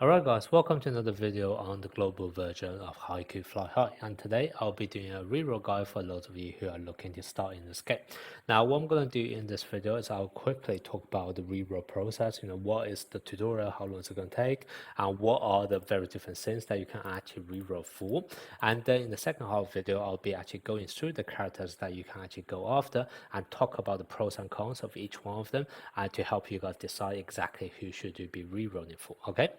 Alright guys, welcome to another video on the global version of HAIKYU Fly High, and today I'll be doing a reroll guide for those of you who are looking to start in this game. Now what I'm going to do in this video is I'll quickly talk about the reroll process, what is the tutorial, how long is it going to take, and what are the very different things that you can actually reroll for. And then in the second half video, I'll be actually going through the characters that you can actually go after and talk about the pros and cons of each one of them to help you guys decide exactly who should you be rerolling for, okay?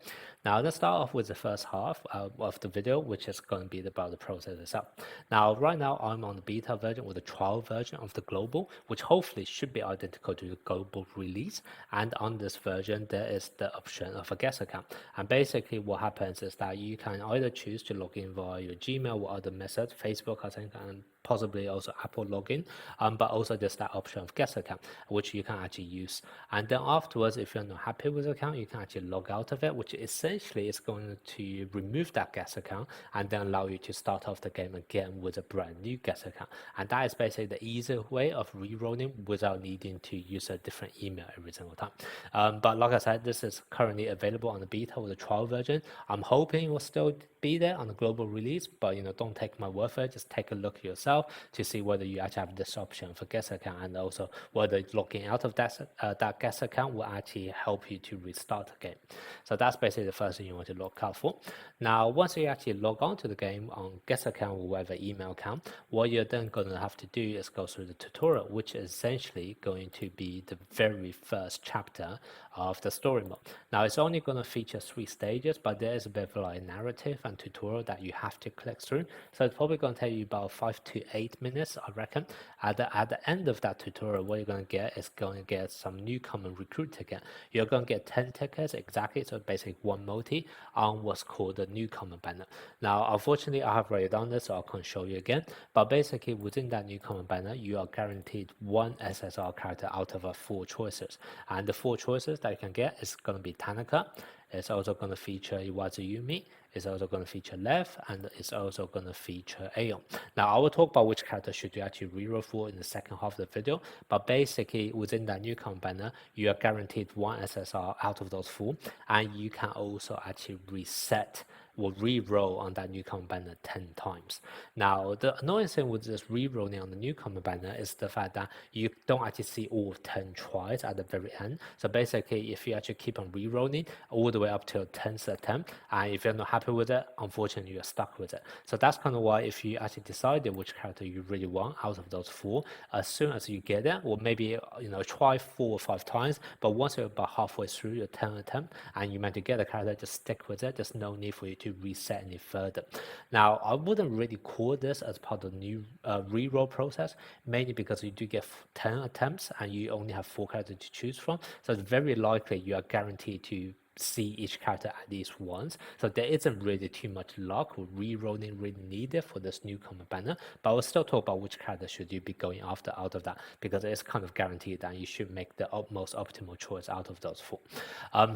Now let's start off with the first half of the video, which is going to be about the process itself. Now right now I'm on the beta version or the trial version of the global, which hopefully should be identical to the global release. And on this version there is the option of a guest account, and basically what happens is that you can either choose to log in via your Gmail or other methods, Facebook I think, and possibly also Apple login, but also there's that option of guest account which you can actually use. And then afterwards, if you're not happy with the account, you can actually log out of it, which essentially is going to remove that guest account and then allow you to start off the game again with a brand new guest account. And that is basically the easier way of re-rolling without needing to use a different email every single time. But like I said, this is currently available on the beta or the trial version. I'm hoping it will still be there on the global release, but don't take my word for it, just take a look yourself to see whether you actually have this option for guest account, and also whether logging out of that guest account will actually help you to restart the game. So that's basically the first thing you want to look out for. Now once you actually log on to the game on guest account or whatever email account, what you're then going to have to do is go through the tutorial, which is essentially going to be the very first chapter of the story mode. Now it's only going to feature 3 stages, but there is a bit of like narrative and tutorial that you have to click through, so it's probably going to take you about 5 to 8 minutes, I reckon. At the end of that tutorial, what you're going to get is going to get some newcomer recruit ticket. You're going to get 10 tickets exactly, so basically 1 multi on what's called the Newcomer Banner. Now unfortunately I have already done this, so I can't show you again, but basically within that Newcomer Banner you are guaranteed 1 SSR character out of 4 choices, and the 4 choices that you can get is going to be Tanaka. It's also going to feature Iwazuyumi, it's also going to feature Lev, and it's also going to feature Aeon. Now I will talk about which character should you actually reroll for in the second half of the video, but basically within that Newcomer Banner you are guaranteed 1 SSR out of those 4, and you can also actually reset or re-roll on that Newcomer Banner 10 times. Now the annoying thing with this re-rolling on the Newcomer Banner is the fact that you don't actually see all 10 tries at the very end. So basically if you actually keep on re-rolling all the way up to 10th attempt, and if you're not happy with it, unfortunately you're stuck with it. So that's kind of why if you actually decided which character you really want out of those 4, as soon as you get it, or maybe try 4 or 5 times, but once you're about halfway through your 10th attempt and you meant to get a character, just stick with it. There's no need for you to reset any further. Now I wouldn't really call this as part of the new reroll process, mainly because you do get 10 attempts and you only have 4 characters to choose from, so it's very likely you are guaranteed to see each character at least once, so there isn't really too much luck or re-rolling really needed for this Newcomer Banner. But I will still talk about which character should you be going after out of that, because it's kind of guaranteed that you should make the most optimal choice out of those 4.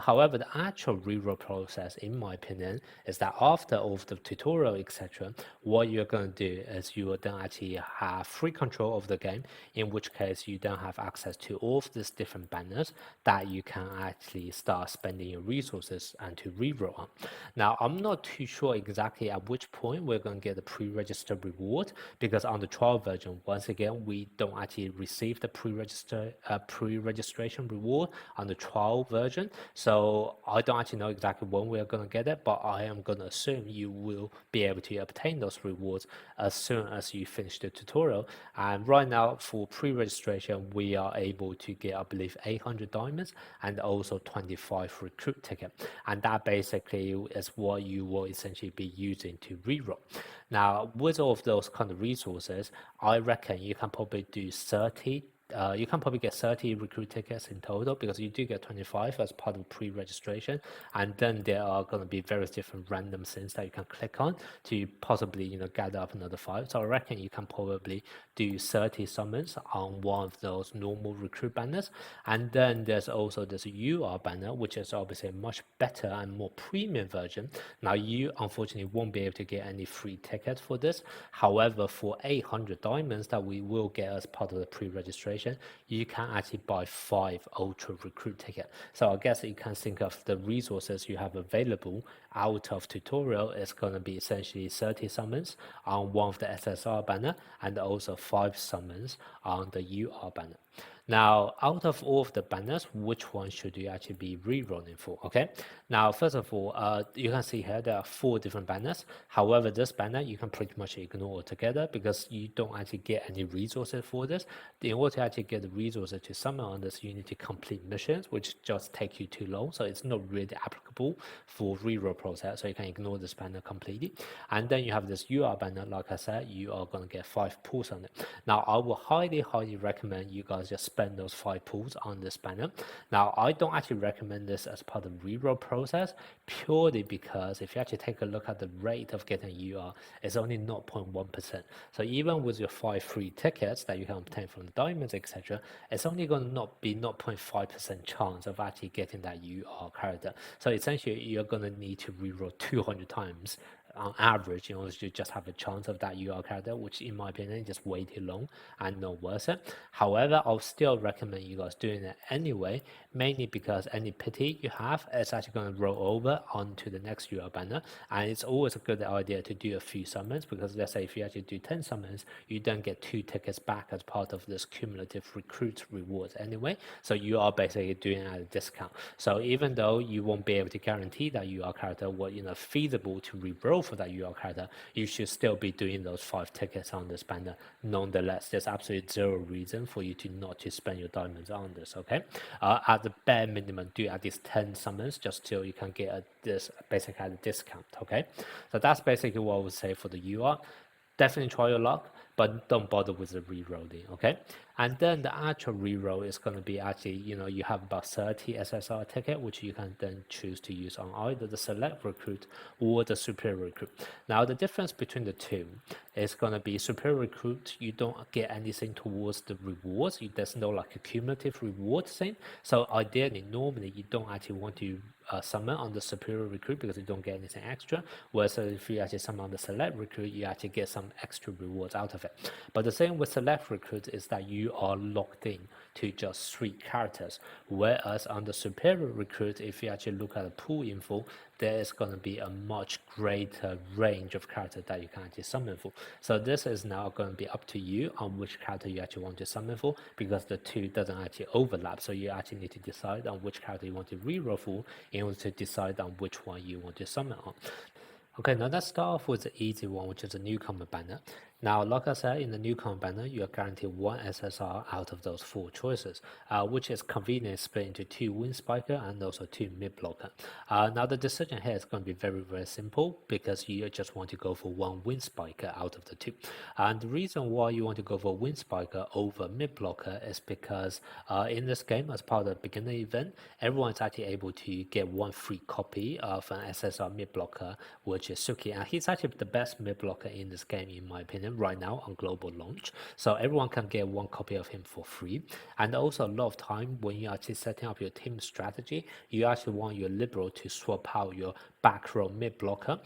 However, the actual reroll process, in my opinion, is that after all of the tutorial etc, what you're going to do is you will then actually have free control of the game, in which case you don't have access to all of these different banners that you can actually start spending your resources and to reroll on. Now I'm not too sure exactly at which point we're going to get the pre-registered reward, because on the trial version, once again, we don't actually receive the pre-registration reward on the trial version, so I don't actually know exactly when we're going to get it, but I am going to assume you will be able to obtain those rewards as soon as you finish the tutorial. And right now for pre-registration we are able to get, I believe, 800 diamonds and also 25 recruit ticket, and that basically is what you will essentially be using to reroll. Now with all of those kind of resources, I reckon you can probably do 30 you can probably get 30 recruit tickets in total, because you do get 25 as part of pre-registration, and then there are going to be various different random things that you can click on to possibly gather up another 5. So I reckon you can probably do 30 summons on one of those normal recruit banners. And then there's also this UR banner, which is obviously a much better and more premium version. Now you unfortunately won't be able to get any free tickets for this. However, for 800 diamonds that we will get as part of the pre-registration, version, you can actually buy 5 Ultra Recruit tickets. So I guess you can think of the resources you have available out of tutorial is going to be essentially 30 summons on one of the SSR banner and also 5 summons on the UR banner. Now, out of all of the banners, which one should you actually be re-rolling for? Okay. Now, first of all, you can see here there are 4 different banners. However, this banner you can pretty much ignore altogether because you don't actually get any resources for this. In order to actually get the resources to summon on this, you need to complete missions, which just take you too long. So it's not really applicable for re-roll process. So you can ignore this banner completely. And then you have this UR banner. Like I said, you are going to get 5 pulls on it. Now, I will highly recommend you guys just spend those 5 pulls on this banner. Now, I don't actually recommend this as part of the reroll process purely because if you actually take a look at the rate of getting UR, it's only 0.1%. So even with your 5 free tickets that you can obtain from the diamonds, etc., it's only going to not be 0.5% chance of actually getting that UR character. So essentially, you're going to need to reroll 200 times on average in order to just have a chance of that UR character, which in my opinion is just way too long and not worth it. However, I'll still recommend you guys doing it anyway, mainly because any pity you have is actually going to roll over onto the next UR banner, and it's always a good idea to do a few summons because let's say if you actually do 10 summons, you then get 2 tickets back as part of this cumulative recruit rewards anyway, so you are basically doing it at a discount. So even though you won't be able to guarantee that UR character will feasible to re-roll for that UR character, you should still be doing those 5 tickets on this banner nonetheless. There's absolutely 0 reason for you to not to spend your diamonds on this, okay? At the bare minimum, do at least 10 summons just so you can get this basically at a discount, okay? So that's basically what I would say for the UR. Definitely try your luck, but don't bother with the re-rolling, okay? And then the actual re-roll is going to be actually, you have about 30 SSR ticket, which you can then choose to use on either the select recruit or the superior recruit. Now, the difference between the two is going to be superior recruit, you don't get anything towards the rewards. There's no like a cumulative reward thing. So ideally, normally you don't actually want to summon on the superior recruit because you don't get anything extra, whereas if you actually summon on the select recruit, you actually get some extra rewards out of it. But the thing with select recruit is that you are locked in to just 3 characters, whereas on the superior recruit, if you actually look at the pool info, there is going to be a much greater range of characters that you can actually summon for. So this is now going to be up to you on which character you actually want to summon for, because the two doesn't actually overlap. So you actually need to decide on which character you want to reroll for in order to decide on which one you want to summon on. Okay, now let's start off with the easy one, which is the Newcomer Banner. Now, like I said, in the Newcomer Banner, you are guaranteed 1 SSR out of those 4 choices, which is conveniently split into 2 Wind Spiker and also 2 Mid Blocker. Now, the decision here is going to be very simple because you just want to go for 1 Wind Spiker out of the 2. And the reason why you want to go for Wind Spiker over Mid Blocker is because in this game, as part of the beginner event, everyone's actually able to get 1 free copy of an SSR Mid Blocker, which is Suki. And he's actually the best Mid Blocker in this game, in my opinion, right now on global launch. So everyone can get 1 copy of him for free. And also a lot of time when you're actually setting up your team strategy, you actually want your liberal to swap out your back row mid blocker,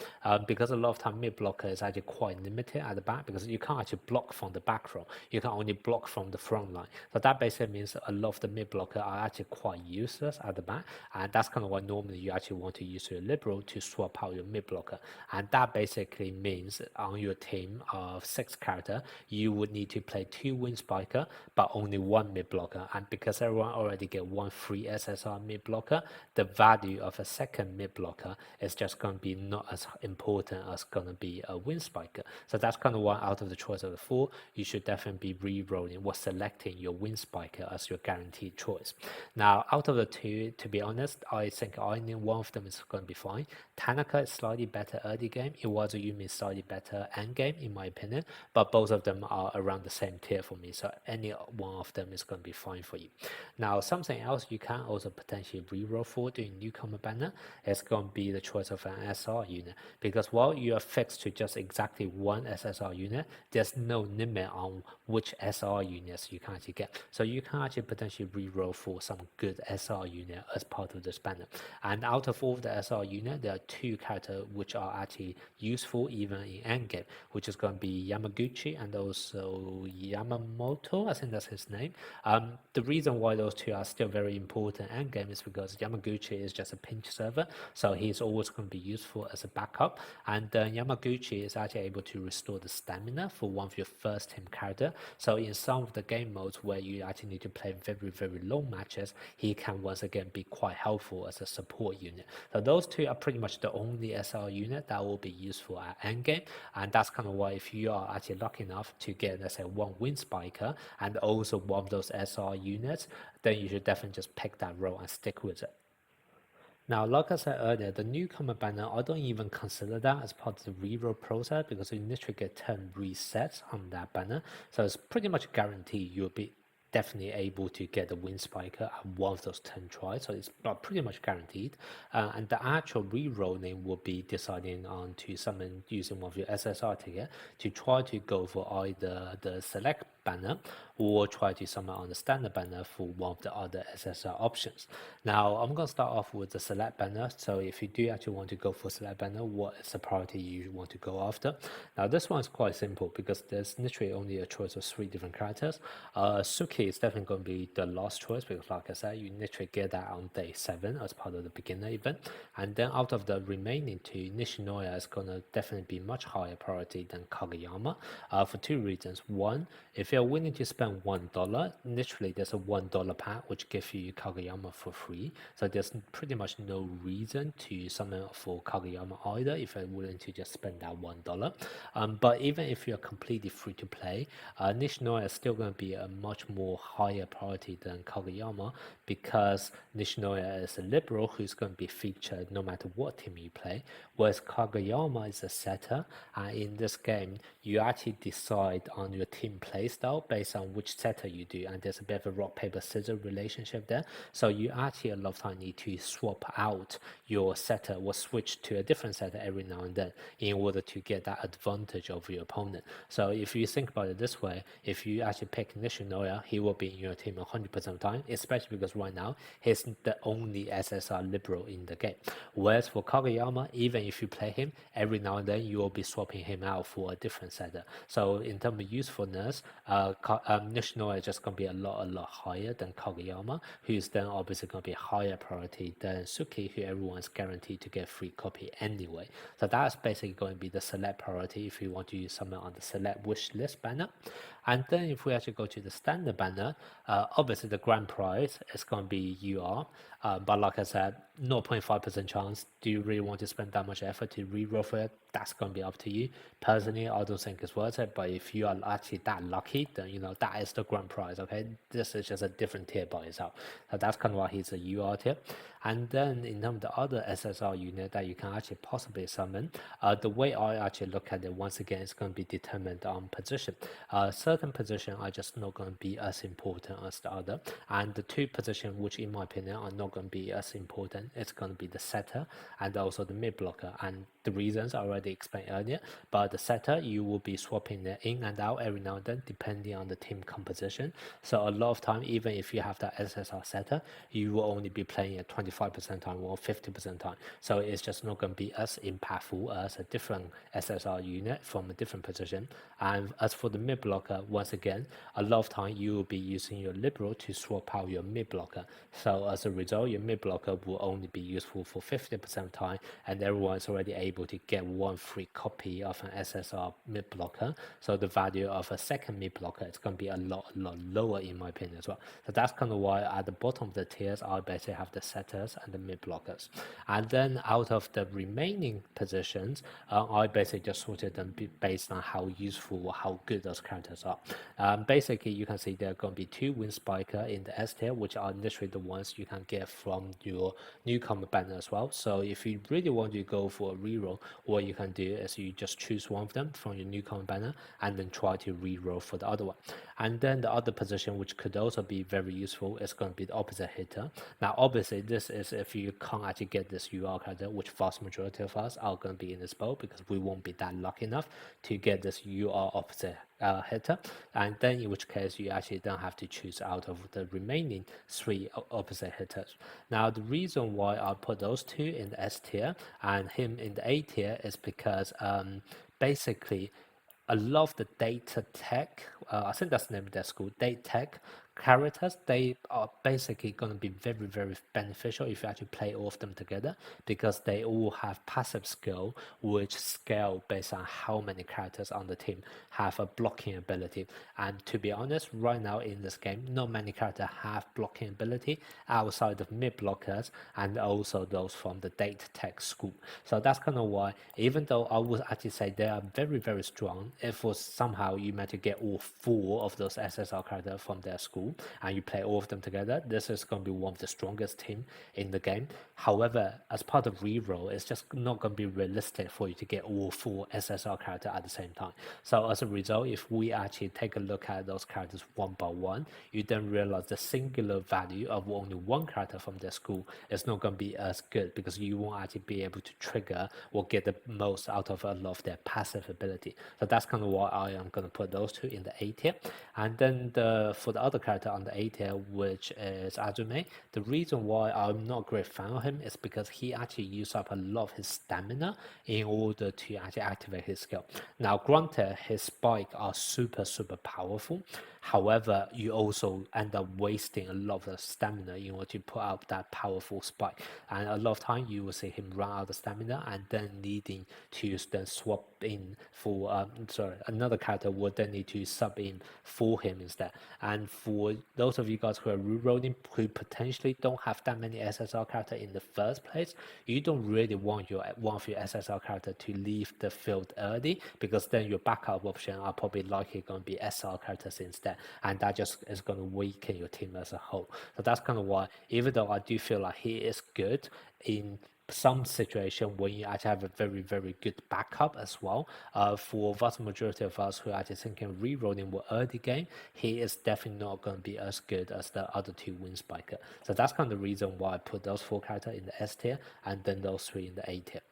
because a lot of time mid blocker is actually quite limited at the back because you can't actually block from the back row. You can only block from the front line. So that basically means a lot of the mid blocker are actually quite useless at the back, and that's kind of why normally you actually want to use your liberal to swap out your mid blocker. And that basically means on your team of 6 character, you would need to play 2 Wind Spiker, but only 1 mid blocker. And because everyone already get 1 free SSR mid blocker, the value of a second mid blocker is just going to be not as important as going to be a Wind Spiker. So that's kind of why out of the choice of the 4, you should definitely be re-rolling or selecting your Wind Spiker as your guaranteed choice. Now, out of the 2, to be honest, I think only one of them is going to be fine. Tanaka is slightly better early game. Iwazuyumi is slightly better end game, in my opinion, but both of them are around the same tier for me. So any one of them is going to be fine for you. Now, something else you can also potentially re-roll for doing Newcomer Banner is going to be the choice of an SR unit, because while you are fixed to just exactly 1 SSR unit, there's no limit on which SR units you can actually get. So you can actually potentially re-roll for some good SR unit as part of this banner. And out of all the SR unit, there are 2 characters which are actually useful even in endgame, which is going to be Yamaguchi and also Yamamoto, I think that's his name. The reason why those two are still very important endgame is because Yamaguchi is just a pinch server, so he's always going to be useful as a backup. And Yamaguchi is actually able to restore the stamina for one of your first team character. So in some of the game modes where you actually need to play very long matches, he can once again be quite helpful as a support unit. So those two are pretty much the only SR unit that will be useful at endgame, and that's kind of why if you are actually lucky enough to get, let's say, one Wind Spiker and also one of those SR units, then you should definitely just pick that role and stick with it. Now, like I said earlier, the Newcomer Banner, I don't even consider that as part of the reroll process because you literally get 10 resets on that banner. So it's pretty much guaranteed you'll be definitely able to get the Wind Spiker at one of those 10 tries. So it's pretty much guaranteed. And the actual rerolling will be deciding on to summon using one of your SSR ticket to try to go for either the select banner or try to summon on the standard banner for one of the other SSR options. Now, I'm going to start off with the select banner. So if you do actually want to go for select banner, what is the priority you want to go after? Now, this one is quite simple because there's literally only a choice of 3 different characters. Suki is definitely going to be the last choice because, like I said, you literally get that on day 7 as part of the beginner event. And then out of the remaining 2, Nishinoya is going to definitely be much higher priority than Kageyama for 2 reasons. One, if you're willing to spend $1, literally there's a $1 pack which gives you Kageyama for free. So there's pretty much no reason to summon for Kageyama either if you're willing to just spend that $1. But even if you're completely free to play, Nishinoya is still going to be a much more higher priority than Kageyama because Nishinoya is a liberal who's going to be featured no matter what team you play, whereas Kageyama is a setter, and in this game you actually decide on your team playstyle based on which setter you do, and there's a bit of a rock paper scissors relationship there. So you actually a lot of time need to swap out your setter or switch to a different setter every now and then in order to get that advantage over your opponent. So if you think about it this way, if you actually pick Nishinoya, he will be in your team 100% of the time, especially because right now he's the only SSR liberal in the game. Whereas for Kageyama, even if you play him, every now and then you will be swapping him out for a different setter. So in terms of usefulness, Nishinoya is just going to be a lot higher than Kageyama, who's then obviously going to be higher priority than Suki, who everyone's guaranteed to get free copy anyway. So that's basically going to be the select priority if you want to use something on the select wish list banner. And then if we actually go to the standard banner, obviously the grand prize is going to be UR. But like I said, 0.5% chance. Do you really want to spend that much effort to reroll for it? That's going to be up to you. Personally, I don't think it's worth it. But if you are actually that lucky, then that is the grand prize. Okay, this is just a different tier by itself. So that's kind of why he's a UR tier. And then in terms of the other SSR unit that you can actually possibly summon, the way I actually look at it, once again, it's going to be determined on position. Certain position are just not going to be as important as the other, and the 2 positions which in my opinion are not going to be as important, it's going to be the setter and also the mid blocker, and the reasons I already explained earlier. But the setter, you will be swapping it in and out every now and then depending on the team composition. So a lot of time, even if you have that SSR setter, you will only be playing it 25% time or 50% time. So it's just not going to be as impactful as a different SSR unit from a different position. And as for the mid blocker, once again, a lot of time you will be using your liberal to swap out your mid blocker. So as a result, your mid blocker will only be useful for 50% of time, and everyone's already able to get 1 free copy of an SSR mid blocker. So the value of a second mid blocker is going to be a lot lower in my opinion as well. So that's kind of why at the bottom of the tiers, I basically have the setters and the mid blockers. And then out of the remaining positions, I basically just sorted them based on how useful or how good those characters are. Basically, you can see there are going to be 2 Wind Spiker in the S tier, which are literally the ones you can get from your Newcomer Banner as well. So if you really want to go for a reroll, what you can do is you just choose one of them from your Newcomer Banner and then try to reroll for the other one. And then the other position, which could also be very useful, is going to be the opposite hitter. Now, obviously, this is if you can't actually get this UR character, which vast majority of us are going to be in this boat because we won't be that lucky enough to get this UR opposite hitter. And then in which case, you actually don't have to choose out of the remaining 3 opposite hitters. Now, the reason why I put those 2 in the S tier and him in the A tier is because basically, I love the data tech. I think that's the name of their school. Data tech characters. They are basically going to be very, very beneficial if you actually play all of them together because they all have passive skill which scale based on how many characters on the team have a blocking ability. And to be honest, right now in this game, not many characters have blocking ability outside of mid blockers and also those from the data tech school. So that's kind of why, even though I would actually say they are very, very strong, if for somehow you manage to get all 4 of those SSR characters from their school and you play all of them together, this is going to be one of the strongest team in the game. However, as part of reroll, it's just not going to be realistic for you to get all 4 SSR characters at the same time. So as a result, if we actually take a look at those characters one by one, you then realize the singular value of only one character from their school is not going to be as good because you won't actually be able to trigger or get the most out of a lot of their passive ability. So that's kind of why I am going to put those 2 in the A tier. And then for the other character on the A tier, which is Azume, the reason why I'm not a great fan of him is because he actually used up a lot of his stamina in order to actually activate his skill. Now, granted, his spike are super, super powerful. However, you also end up wasting a lot of the stamina in order to put out that powerful spike. And a lot of time you will see him run out of stamina and then needing to then swap in for, another character would then need to sub in for him instead. And for those of you guys who are rerolling who potentially don't have that many SSR characters in the first place, you don't really want one of your SSR character to leave the field early because then your backup option are probably likely going to be SR characters instead, and that just is going to weaken your team as a whole. So that's kind of why, even though I do feel like he is good in some situation when you actually have a very, very good backup as well. For vast majority of us who are actually thinking rerolling with early game, he is definitely not going to be as good as the other 2 win spiker. So that's kind of the reason why I put those 4 characters in the S tier and then those 3 in the A tier.